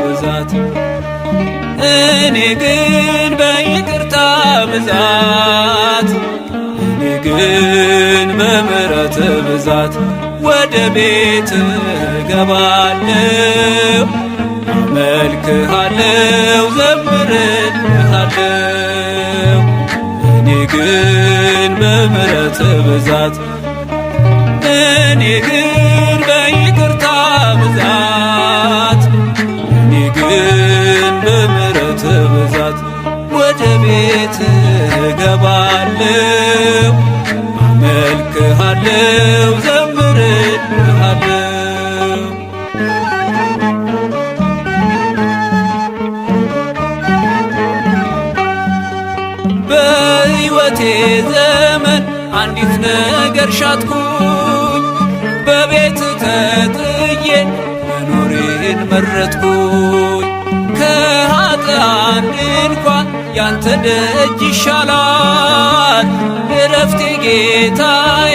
ብዛት እኔ ግን በይቅርታ ብዛት እኔ ግን በምሕረት ብዛት ወደ ቤት እገባለሁ አመልክሃለሁ ዘምርልሃለሁ እኔ ግን በምሕረት ብዛት እኔ ግን በይቅርታ ብዛት እኔ ግን በምሕረት ብዛት ወደ ቤት እገባለሁ አመልክሃለሁ ዘምርልሃለሁ በሕይወቴ ዘመን አንዲት ነገር ሻትኩኝ በቤት ተጥዬ መኖሬን መረጥኩኝ ከኃጥአን ድንኳን ያንተ ደጅ ይሻላል ዕረፍቴ ጌታዬ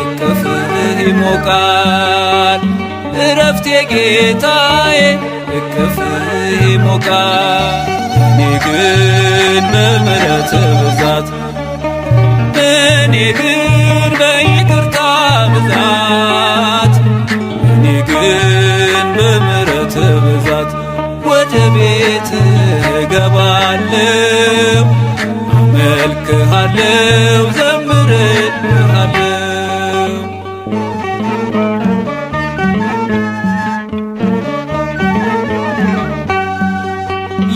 እቅፍህ ይሞቃል ዕረፍቴ ጌታዬ እቅፍህ ይሞቃል እኔ ግን በምሕረት ብዛት እኔ ግን በይቅርታ ብዛት እኔ ግን በምሕረት ብዛት ወደ ቤት እገባለሁ አመልክሃለሁ ዘምርልሃለሁ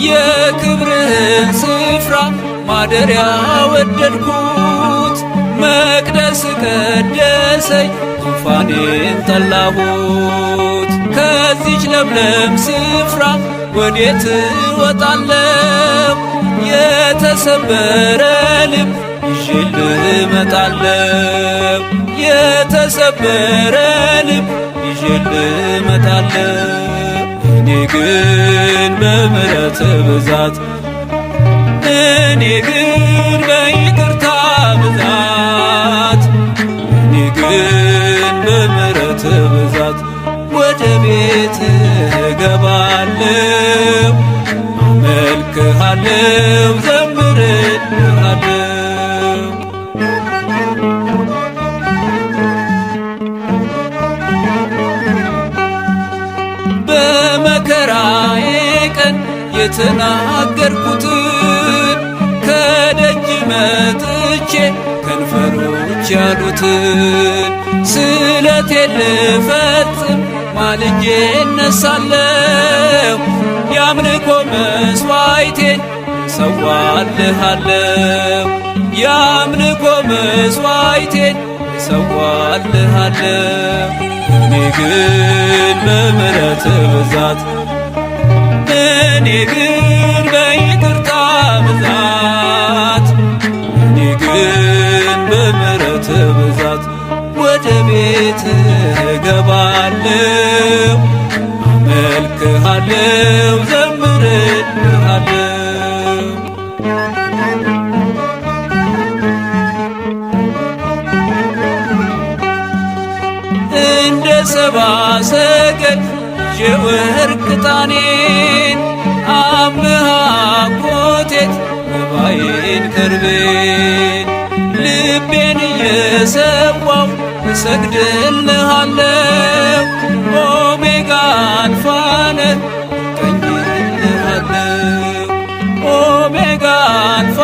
የክብርህን ስፍራ ማደሪያ ወደድኩት መቅደስ ቀደሰኝ ዙፋኔን ጠላሁት ከዚች ለምለም ስፍራ ወዴት እወጣለሁ የተሰበረ ልብ ይዤልህ እመጣለሁ የተሰበረ ልብ ይዤልህ እመጣለሁ እኔ ግን በምሕረት ብዛት እኔ ግን በይቅርታ ብዛት እኔ ግን በምሕረት ብዛት ወደ ቤት እገባለሁ አመልክሃለሁ ዘምርልሃለሁ በመከራዬ ቀን የተናገርኩትን ከደጅ መጥቼ ከንፈሮች ያሉትን ስለቴን ልፈጽም ማልጄ እነሳለሁ የአምልኮ መሥዋዕቴን እሰዋልሃለሁ የአምልኮ መሥዋዕቴን እሰዋልሃለሁ እኔ ግን በምሕረት ብዛት እኔ ግን በይቅርታ ብዛት እኔ ግን በምሕረት ብዛት ወደ ቤት እገባለሁ አመልክሃለሁ ዘምርልሃለሁ እንደ ሰብአ ሰገል የወርቅ ዕጣኔን አምሃ ኮቴት መባዬን ከርቤን ልቤን እየሰዋው እሰግድልሃለሁ ኦሜጋ አልፋ ነህ እቀኝልሃለሁ ኦሜጋ አልፋ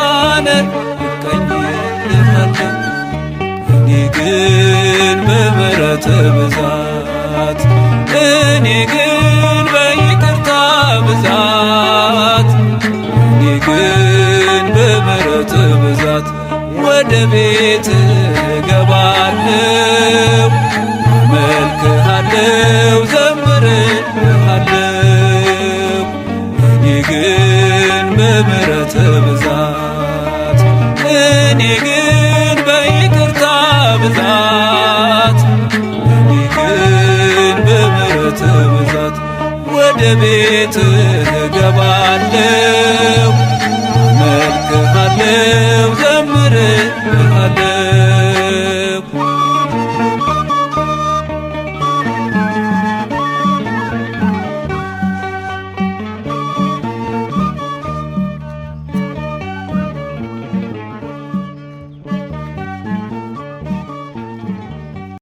ነህ እቀኝልሃለሁ እኔ ግን በምሕረት ብዛት እኔ ግን በይቅርታ ብዛት እኔ ግን በምሕረት ብዛት ወደ ቤት እገባለሁ አመልክሃለሁ ዘምርልሃለሁ እኔ ግን በምሕረት በምሕረት ብዛት እኔ ግን በይቅርታ ብዛት እኔ ግን በምሕረት ብዛት ወደ ቤት እገባለሁ